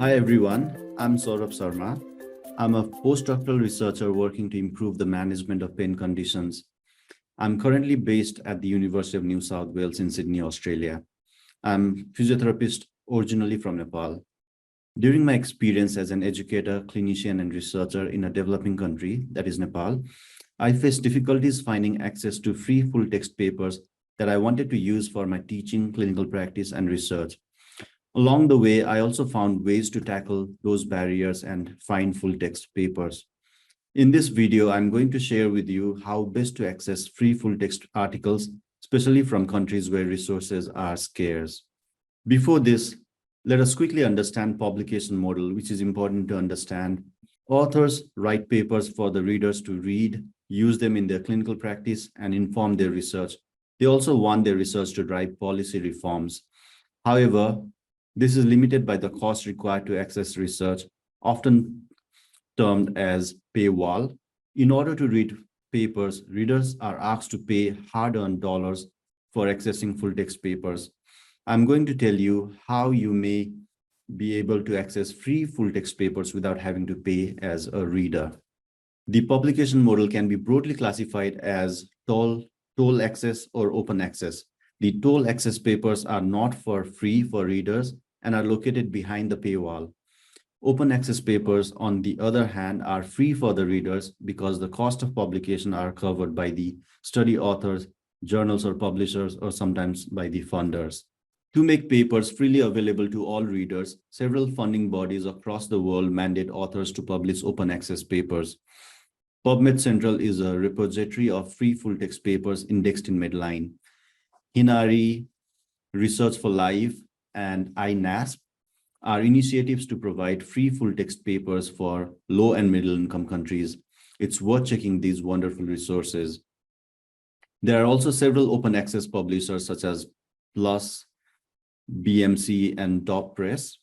Hi everyone, I'm Saurabh Sarma. I'm a postdoctoral researcher working to improve the management of pain conditions. I'm currently based at the University of New South Wales in Sydney, Australia. I'm a physiotherapist originally from Nepal. During my experience as an educator, clinician, and researcher in a developing country, that is Nepal, I faced difficulties finding access to free full-text papers that I wanted to use for my teaching, clinical practice, and research. Along the way, I also found ways to tackle those barriers and find full-text papers. In this video, I'm going to share with you how best to access free full-text articles, especially from countries where resources are scarce. Before this, let us quickly understand publication model, which is important to understand. Authors write papers for the readers to read, use them in their clinical practice, and inform their research. They also want their research to drive policy reforms. However, this is limited by the cost required to access research, often termed as paywall. In order to read papers, readers are asked to pay hard-earned dollars for accessing full-text papers. I'm going to tell you how you may be able to access free full-text papers without having to pay as a reader. The publication model can be broadly classified as toll access or open access. The toll access papers are not for free for readers and are located behind the paywall. Open access papers, on the other hand, are free for the readers because the cost of publication are covered by the study authors, journals or publishers, or sometimes by the funders. To make papers freely available to all readers, several funding bodies across the world mandate authors to publish open access papers. Pubmed Central is a repository of free full-text papers indexed in Medline. Hinari, Research for Life, and INASP are initiatives to provide free full-text papers for low and middle-income countries. It's worth checking these wonderful resources. There are also several open access publishers such as PLOS, BMC, and Top Press.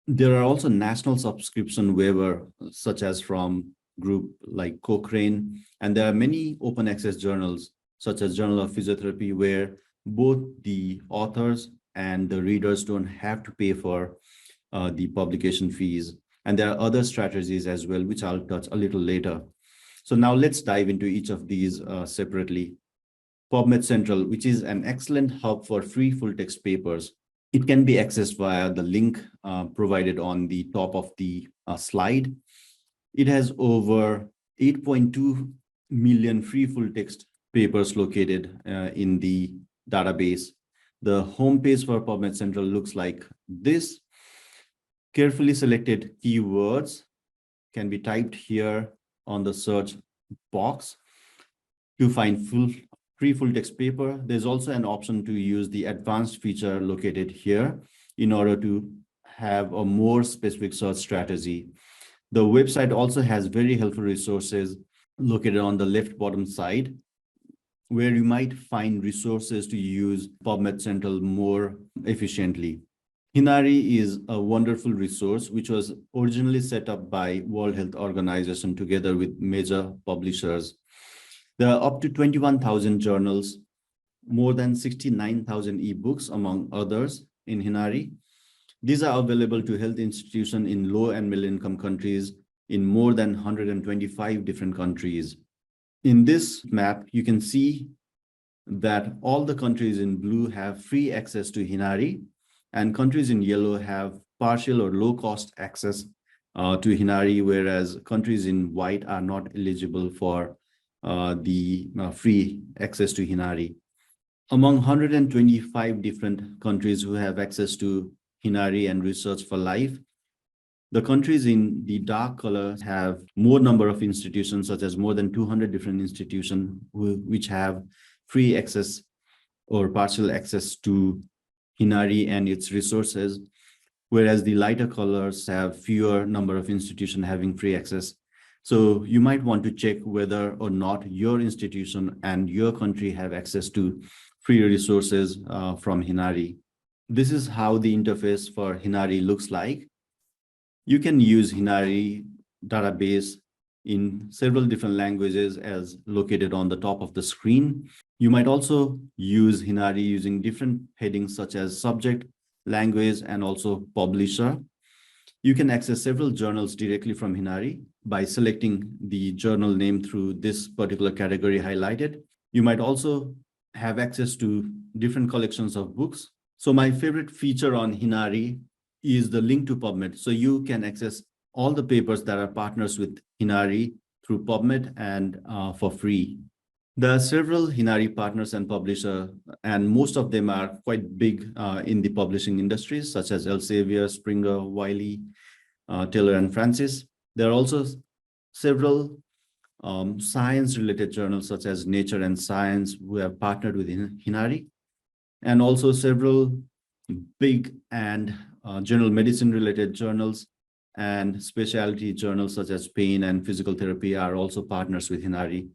There are also national subscription waiver, such as from group like Cochrane, and there are many open access journals, such as Journal of Physiotherapy, where both the authors and the readers don't have to pay for the publication fees. And there are other strategies as well, which I'll touch a little later. So now let's dive into each of these separately. Pubmed Central, which is an excellent hub for free full-text papers. It can be accessed via the link provided on the top of the slide. It has over 8.2 million free full-text papers located in the database. The homepage for Pubmed Central looks like this. Carefully selected keywords can be typed here on the search box to find free full-text paper. There's also an option to use the advanced feature located here in order to have a more specific search strategy. The website also has very helpful resources located on the left bottom side, where you might find resources to use Pubmed Central more efficiently. Hinari is a wonderful resource, which was originally set up by World Health Organization together with major publishers. There are up to 21,000 journals, more than 69,000 ebooks, among others, in Hinari. These are available to health institutions in low and middle-income countries in more than 125 different countries. In this map, you can see that all the countries in blue have free access to Hinari, and countries in yellow have partial or low-cost access to Hinari, whereas countries in white are not eligible for the free access to Hinari. Among 125 different countries who have access to Hinari and Research for Life, the countries in the dark color have more number of institutions, such as more than 200 different institutions which have free access or partial access to Hinari and its resources, whereas the lighter colors have fewer number of institutions having free access. So you might want to check whether or not your institution and your country have access to free resources from Hinari. This is how the interface for Hinari looks like. You can use Hinari database in several different languages as located on the top of the screen. You might also use Hinari using different headings such as subject, language, and also publisher. You can access several journals directly from Hinari by selecting the journal name through this particular category highlighted. You might also have access to different collections of books. So my favorite feature on Hinari is the link to PubMed. So you can access all the papers that are partners with Hinari through PubMed and for free. There are several Hinari partners and publishers, and most of them are quite big in the publishing industries, such as Elsevier, Springer, Wiley, Taylor and Francis. There are also several science-related journals such as Nature and Science who have partnered with Hinari, and also several big and general medicine-related journals and specialty journals such as pain and physical therapy are also partners with Hinari.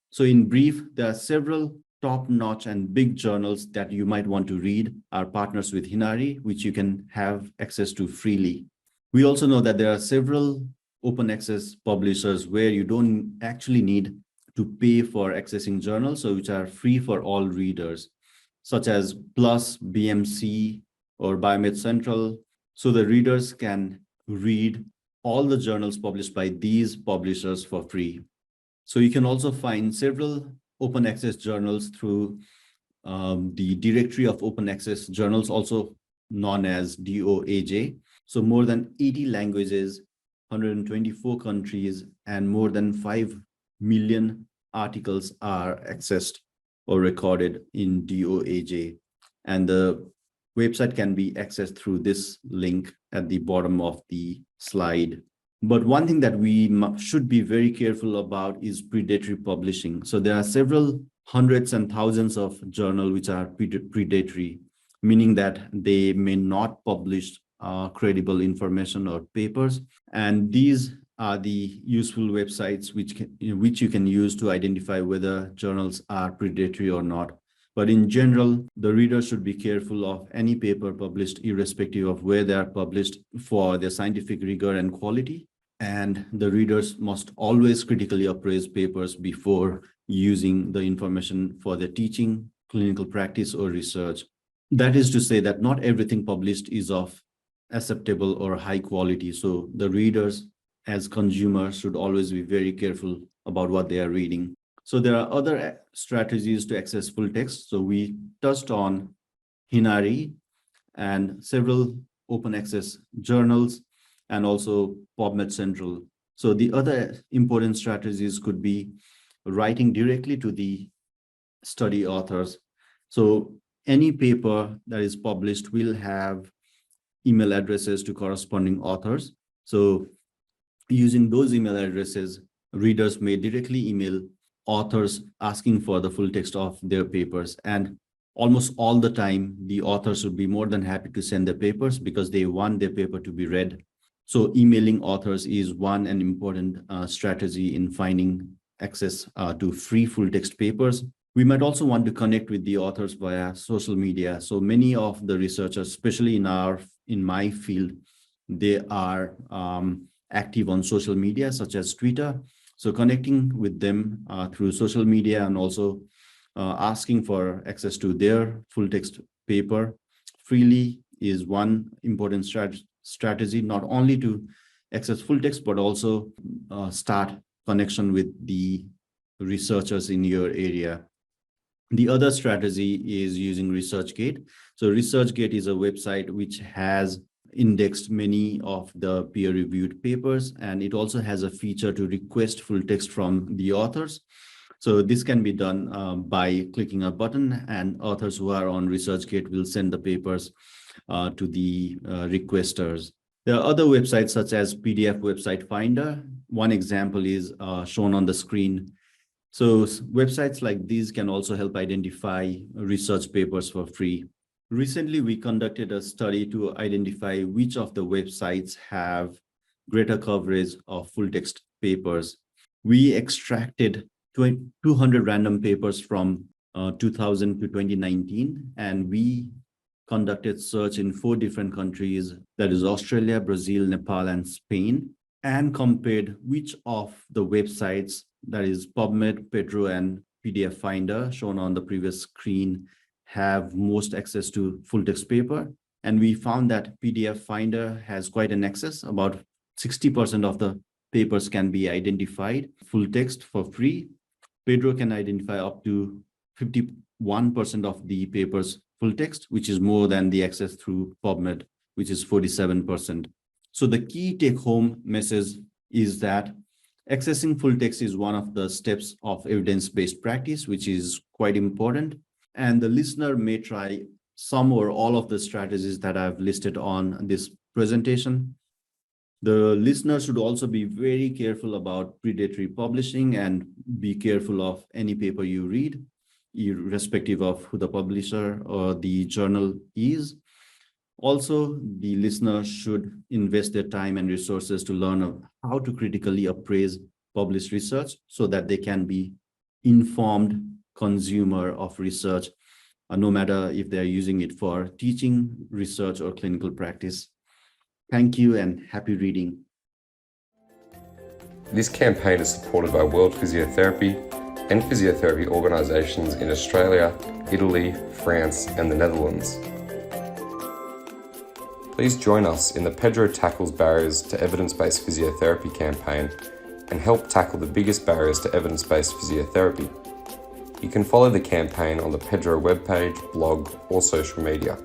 So in brief, there are several top-notch and big journals that you might want to read are partners with Hinari, which you can have access to freely. We also know that there are several open access publishers where you don't actually need to pay for accessing journals, so which are free for all readers, such as PLUS, BMC, or Pubmed Central. So the readers can read all the journals published by these publishers for free. So you can also find several open access journals through the directory of open access journals, also known as DoAJ. So more than 80 languages, 124 countries, and more than 5 million articles are accessed or recorded in DoAJ. And the website can be accessed through this link at the bottom of the slide. But one thing that we should be very careful about is predatory publishing. So there are several hundreds and thousands of journals which are predatory, meaning that they may not publish credible information or papers. And these are the useful websites which you can use to identify whether journals are predatory or not. But in general, the reader should be careful of any paper published, irrespective of where they are published, for their scientific rigor and quality. And the readers must always critically appraise papers before using the information for their teaching, clinical practice, or research. That is to say that not everything published is of acceptable or high quality. So the readers, as consumers, should always be very careful about what they are reading. So there are other strategies to access full text. So we touched on Hinari and several open access journals and also Pubmed Central. So the other important strategies could be writing directly to the study authors. So any paper that is published will have email addresses to corresponding authors. So using those email addresses, readers may directly email authors asking for the full text of their papers. And almost all the time, the authors would be more than happy to send their papers because they want their paper to be read. So emailing authors is one and important strategy in finding access to free full text papers. We might also want to connect with the authors via social media. So many of the researchers, especially in my field, they are active on social media, such as Twitter. So connecting with them through social media and also asking for access to their full text paper freely is one important strategy, not only to access full text, but also start connection with the researchers in your area. The other strategy is using ResearchGate. So ResearchGate is a website which has indexed many of the peer-reviewed papers, and it also has a feature to request full text from the authors. So this can be done by clicking a button, and authors who are on ResearchGate will send the papers to the requesters. There are other websites such as PDF Website Finder. One example is shown on the screen. So websites like these can also help identify research papers for free. Recently, we conducted a study to identify which of the websites have greater coverage of full text papers. We extracted 200 random papers from 2000 to 2019, and we conducted search in 4 different countries, that is Australia, Brazil, Nepal, and Spain, and compared which of the websites, that is PubMed, PEDro, and PDF Finder, shown on the previous screen, have most access to full text paper. And we found that PDF Finder has quite an access. About 60% of the papers can be identified full text for free. PEDro can identify up to 51% of the papers full text, which is more than the access through Pubmed, which is 47%. So the key take-home message is that accessing full text is one of the steps of evidence-based practice, which is quite important. And the listener may try some or all of the strategies that I've listed on this presentation. The listener should also be very careful about predatory publishing and be careful of any paper you read, irrespective of who the publisher or the journal is. Also, the listener should invest their time and resources to learn how to critically appraise published research so that they can be informed consumer of research, no matter if they're using it for teaching, research, or clinical practice. Thank you and happy reading. This campaign is supported by World Physiotherapy and physiotherapy organisations in Australia, Italy, France, and the Netherlands. Please join us in the PEDro Tackles Barriers to Evidence-Based Physiotherapy campaign and help tackle the biggest barriers to evidence-based physiotherapy. You can follow the campaign on the PEDro webpage, blog, or social media.